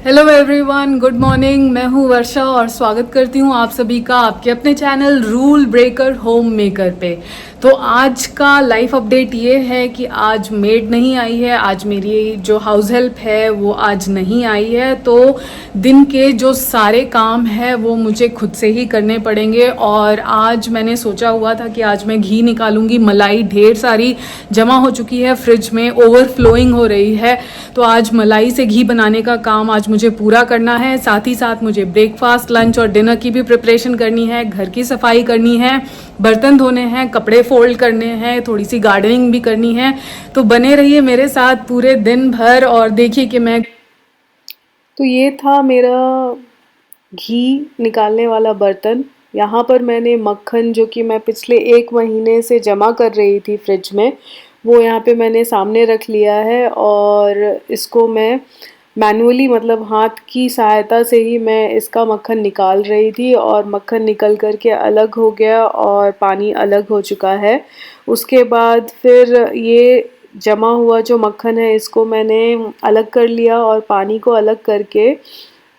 Hello everyone, good morning. मैं हूँ वर्षा और स्वागत करती हूँ आप सभी का आपके अपने channel rule breaker home maker पे। तो आज का लाइफ अपडेट ये है कि आज मेड नहीं आई है, आज मेरी जो हाउस हेल्प है वो आज नहीं आई है। तो दिन के जो सारे काम है वो मुझे खुद से ही करने पड़ेंगे। और आज मैंने सोचा हुआ था कि आज मैं घी निकालूंगी, मलाई ढेर सारी जमा हो चुकी है फ्रिज में, ओवरफ्लोइंग हो रही है। तो आज मलाई से घी बनाने का काम आज मुझे पूरा करना है। साथ ही साथ मुझे ब्रेकफास्ट, लंच और डिनर की भी प्रिपरेशन करनी है, घर की सफाई करनी है, बर्तन धोने हैं, कपड़े फोल्ड करने हैं, थोड़ी सी गार्डनिंग भी करनी है। तो बने रहिए मेरे साथ पूरे दिन भर और देखिए कि मैं। तो ये था मेरा घी निकालने वाला बर्तन। यहाँ पर मैंने मक्खन जो कि मैं पिछले 1 महीने से जमा कर रही थी फ्रिज में, वो यहाँ पे मैंने सामने रख लिया है। और इसको मैं मैनुअली, मतलब हाथ की सहायता से ही मैं इसका मक्खन निकाल रही थी। और मक्खन निकल कर के अलग हो गया और पानी अलग हो चुका है। उसके बाद फिर ये जमा हुआ जो मक्खन है इसको मैंने अलग कर लिया और पानी को अलग करके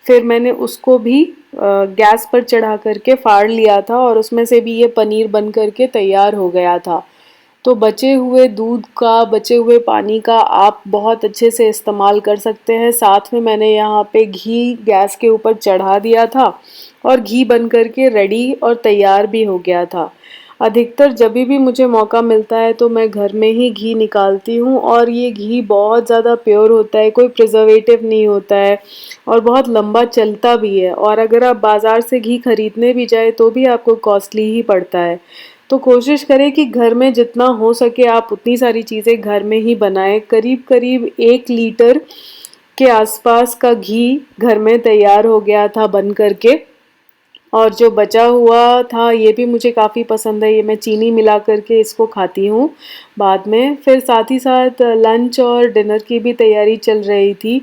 फिर मैंने उसको भी गैस पर चढ़ा करके फाड़ लिया था और उसमें से भी ये पनीर बन करके तैयार हो गया था। तो बचे हुए दूध का, बचे हुए पानी का आप बहुत अच्छे से इस्तेमाल कर सकते हैं। साथ में मैंने यहाँ पे घी गैस के ऊपर चढ़ा दिया था और घी बन करके रेडी और तैयार भी हो गया था। अधिकतर जब भी मुझे मौका मिलता है तो मैं घर में ही घी निकालती हूँ और ये घी बहुत ज़्यादा प्योर होता है, कोई प्रिजर्वेटिव नहीं होता है और बहुत लंबा चलता भी है। और अगर आप बाज़ार से घी खरीदने भी जाए तो भी आपको कॉस्टली ही पड़ता है। तो कोशिश करें कि घर में जितना हो सके आप उतनी सारी चीज़ें घर में ही बनाएं। करीब करीब 1 लीटर के आसपास का घी घर में तैयार हो गया था बन करके। और जो बचा हुआ था ये भी मुझे काफ़ी पसंद है, ये मैं चीनी मिला करके इसको खाती हूँ बाद में। फिर साथ ही साथ लंच और डिनर की भी तैयारी चल रही थी।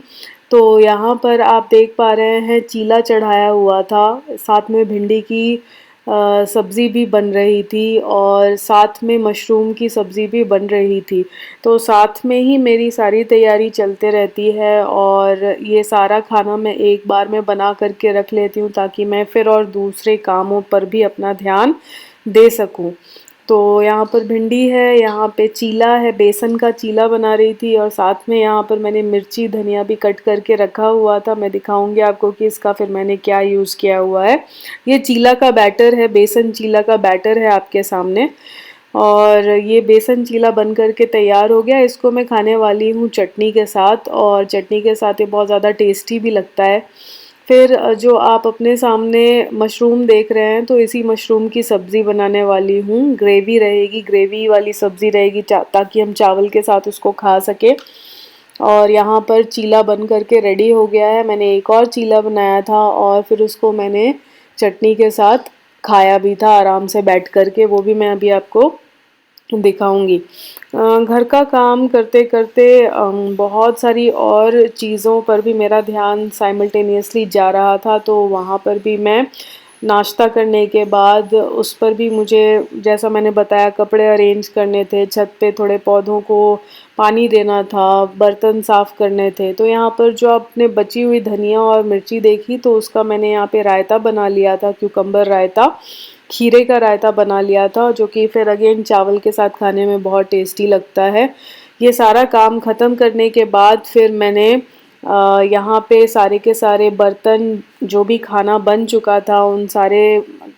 तो यहाँ पर आप देख पा रहे हैं चीला चढ़ाया हुआ था, साथ में भिंडी की सब्ज़ी भी बन रही थी और साथ में मशरूम की सब्ज़ी भी बन रही थी। तो साथ में ही मेरी सारी तैयारी चलते रहती है और ये सारा खाना मैं एक बार में बना करके रख लेती हूँ ताकि मैं फिर और दूसरे कामों पर भी अपना ध्यान दे सकूँ। तो यहाँ पर भिंडी है, यहाँ पे चीला है, बेसन का चीला बना रही थी और साथ में यहाँ पर मैंने मिर्ची धनिया भी कट करके रखा हुआ था। मैं दिखाऊंगी आपको कि इसका फिर मैंने क्या यूज़ किया हुआ है। ये चीला का बैटर है, बेसन चीला का बैटर है आपके सामने। और ये बेसन चीला बन करके तैयार हो गया। इसको मैं खाने वाली हूँ चटनी के साथ और चटनी के साथ ये बहुत ज़्यादा टेस्टी भी लगता है। फिर जो आप अपने सामने मशरूम देख रहे हैं तो इसी मशरूम की सब्ज़ी बनाने वाली हूँ। ग्रेवी रहेगी, ग्रेवी वाली सब्ज़ी रहेगी ताकि हम चावल के साथ उसको खा सके। और यहाँ पर चीला बन करके रेडी हो गया है। मैंने एक और चीला बनाया था और फिर उसको मैंने चटनी के साथ खाया भी था आराम से बैठ करके, वो भी मैं अभी आपको दिखाऊंगी। घर का काम करते करते बहुत सारी और चीज़ों पर भी मेरा ध्यान साइमल्टेनियसली जा रहा था। तो वहाँ पर भी मैं नाश्ता करने के बाद उस पर भी मुझे, जैसा मैंने बताया, कपड़े अरेंज करने थे, छत पे थोड़े पौधों को पानी देना था, बर्तन साफ़ करने थे। तो यहाँ पर जो आपने बची हुई धनिया और मिर्ची देखी तो उसका मैंने यहाँ पे रायता बना लिया था, क्यूकम्बर रायता, खीरे का रायता बना लिया था जो कि फिर अगेन चावल के साथ खाने में बहुत टेस्टी लगता है। ये सारा काम ख़त्म करने के बाद फिर मैंने यहाँ पे सारे के सारे बर्तन, जो भी खाना बन चुका था उन सारे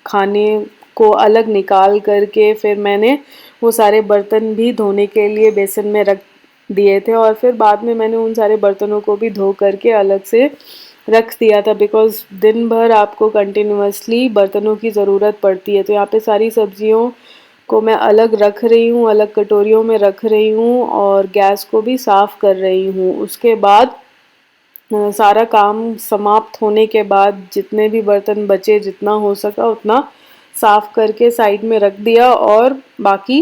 खाने को अलग निकाल करके फिर मैंने वो सारे बर्तन भी धोने के लिए बेसन में रख दिए थे। और फिर बाद में मैंने उन सारे बर्तनों को भी धो करके अलग से रख दिया था, बिकॉज़ दिन भर आपको कंटिन्यूअसली बर्तनों की ज़रूरत पड़ती है। तो यहाँ पे सारी सब्जियों को मैं अलग रख रही हूँ, अलग कटोरियों में रख रही हूँ और गैस को भी साफ़ कर रही हूँ। उसके बाद सारा काम समाप्त होने के बाद जितने भी बर्तन बचे, जितना हो सका उतना साफ़ करके साइड में रख दिया और बाकी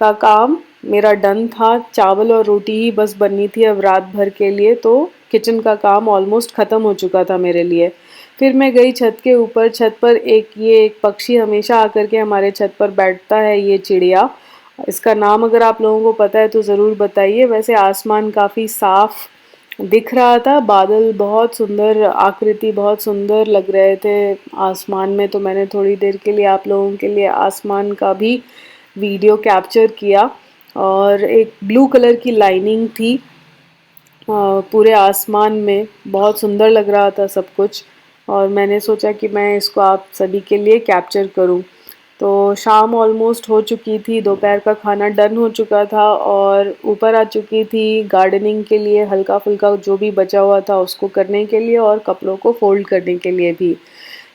का काम मेरा डन था। चावल और रोटी ही बस बननी थी अब रात भर के लिए, तो किचन का काम ऑलमोस्ट ख़त्म हो चुका था मेरे लिए। फिर मैं गई छत के ऊपर। छत पर एक पक्षी हमेशा आकर के हमारे छत पर बैठता है, ये चिड़िया। इसका नाम अगर आप लोगों को पता है तो ज़रूर बताइए। वैसे आसमान काफ़ी साफ़ दिख रहा था। बादल बहुत सुंदर, आकृति बहुत सुंदर लग रहे थे आसमान में। तो मैंने थोड़ी देर के लिए आप लोगों के लिए आसमान का भी वीडियो कैप्चर किया। और एक ब्लू कलर की लाइनिंग थी पूरे आसमान में, बहुत सुंदर लग रहा था सब कुछ। और मैंने सोचा कि मैं इसको आप सभी के लिए कैप्चर करूं। तो शाम ऑलमोस्ट हो चुकी थी, दोपहर का खाना डन हो चुका था और ऊपर आ चुकी थी गार्डनिंग के लिए, हल्का फुल्का जो भी बचा हुआ था उसको करने के लिए और कपड़ों को फोल्ड करने के लिए भी।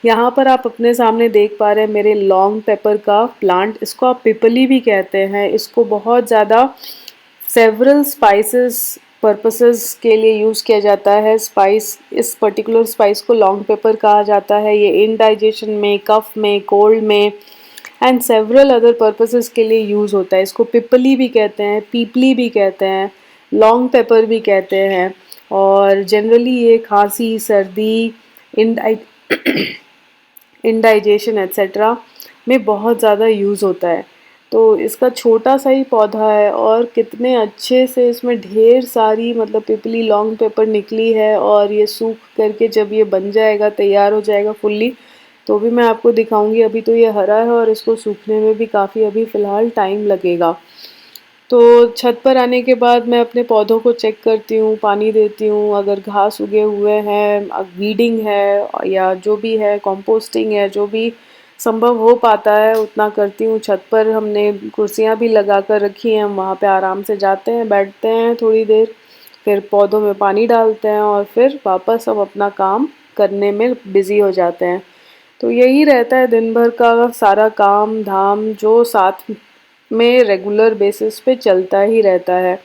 यहाँ पर आप अपने सामने देख पा रहे हैं मेरे लॉन्ग पेपर का प्लांट। इसको आप पिपली भी कहते हैं। इसको बहुत ज़्यादा सेवरल स्पाइसेस पर्पसेस के लिए यूज़ किया जाता है। स्पाइस, इस पर्टिकुलर स्पाइस को लॉन्ग पेपर कहा जाता है। ये इंडाइजेशन में, कफ में, कोल्ड में एंड सेवरल अदर पर्पसेस के लिए यूज़ होता है। इसको पिपली भी कहते हैं, पीपली भी कहते हैं, लॉन्ग पेपर भी कहते हैं। और जनरली ये खांसी, सर्दी, इंडाइजेशन एट्सेट्रा में बहुत ज़्यादा यूज़ होता है। तो इसका छोटा सा ही पौधा है और कितने अच्छे से इसमें ढेर सारी मतलब पिपली लॉन्ग पेपर निकली है। और ये सूख करके जब ये बन जाएगा, तैयार हो जाएगा फुल्ली, तो भी मैं आपको दिखाऊंगी। अभी तो ये हरा है और इसको सूखने में भी काफ़ी अभी फ़िलहाल टाइम लगेगा। तो छत पर आने के बाद मैं अपने पौधों को चेक करती हूँ, पानी देती हूँ। अगर घास उगे हुए हैं, वीडिंग है या जो भी है, कंपोस्टिंग है, जो भी संभव हो पाता है उतना करती हूँ। छत पर हमने कुर्सियाँ भी लगा कर रखी हैं, हम वहाँ पे आराम से जाते हैं, बैठते हैं थोड़ी देर, फिर पौधों में पानी डालते हैं और फिर वापस हम अपना काम करने में बिज़ी हो जाते हैं। तो यही रहता है दिन भर का सारा काम धाम, जो साथ में रेगुलर बेसिस पे चलता ही रहता है।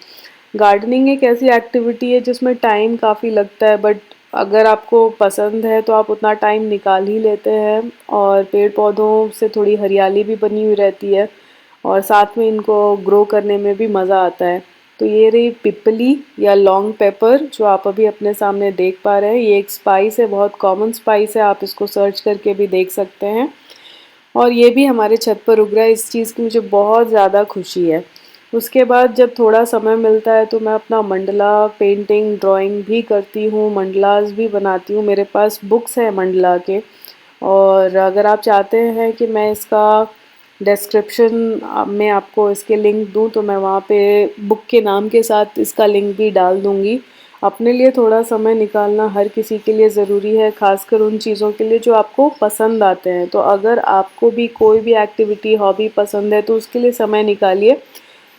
गार्डनिंग एक ऐसी एक्टिविटी है जिसमें टाइम काफ़ी लगता है, बट अगर आपको पसंद है तो आप उतना टाइम निकाल ही लेते हैं। और पेड़ पौधों से थोड़ी हरियाली भी बनी हुई रहती है और साथ में इनको ग्रो करने में भी मज़ा आता है। तो ये रही पिपली या लॉन्ग पेपर जो आप अभी अपने सामने देख पा रहे हैं। ये एक स्पाइस है, बहुत कॉमन स्पाइस है, आप इसको सर्च करके भी देख सकते हैं। और ये भी हमारे छत पर उग रहा है, इस चीज़ की मुझे बहुत ज़्यादा खुशी है। उसके बाद जब थोड़ा समय मिलता है तो मैं अपना मंडला पेंटिंग ड्राइंग भी करती हूँ, मंडलास भी बनाती हूँ। मेरे पास बुक्स हैं मंडला के। और अगर आप चाहते हैं कि मैं इसका डिस्क्रिप्शन में आपको इसके लिंक दूँ तो मैं वहाँ पे बुक के नाम के साथ इसका लिंक भी डाल दूँगी। अपने लिए थोड़ा समय निकालना हर किसी के लिए ज़रूरी है, खासकर उन चीज़ों के लिए जो आपको पसंद आते हैं। तो अगर आपको भी कोई भी एक्टिविटी, हॉबी पसंद है तो उसके लिए समय निकालिए।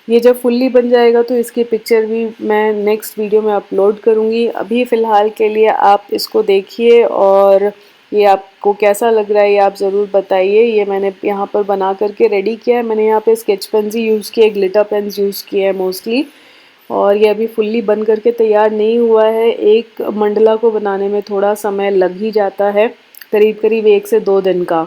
ये जब फुल्ली बन जाएगा तो इसकी पिक्चर भी मैं नेक्स्ट वीडियो में अपलोड करूँगी। अभी फ़िलहाल के लिए आप इसको देखिए और ये आपको कैसा लग रहा है ये आप ज़रूर बताइए। ये मैंने यहाँ पर बना करके रेडी किया है। मैंने यहाँ पे स्केच पेन्स ही यूज़ किए, ग्लिटर पेन्स यूज़ किए हैं मोस्टली। और ये अभी फुल्ली बन करके तैयार नहीं हुआ है। एक मंडला को बनाने में थोड़ा समय लग ही जाता है, करीब करीब 1 से 2 दिन का।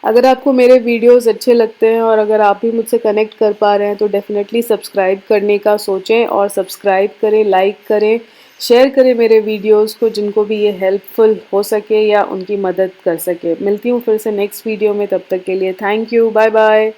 अगर आपको मेरे वीडियोस अच्छे लगते हैं और अगर आप भी मुझसे कनेक्ट कर पा रहे हैं तो डेफ़िनेटली सब्सक्राइब करने का सोचें और सब्सक्राइब करें, लाइक करें, शेयर करें मेरे वीडियोस को जिनको भी ये हेल्पफुल हो सके या उनकी मदद कर सके। मिलती हूँ फिर से नेक्स्ट वीडियो में, तब तक के लिए थैंक यू, बाय बाय।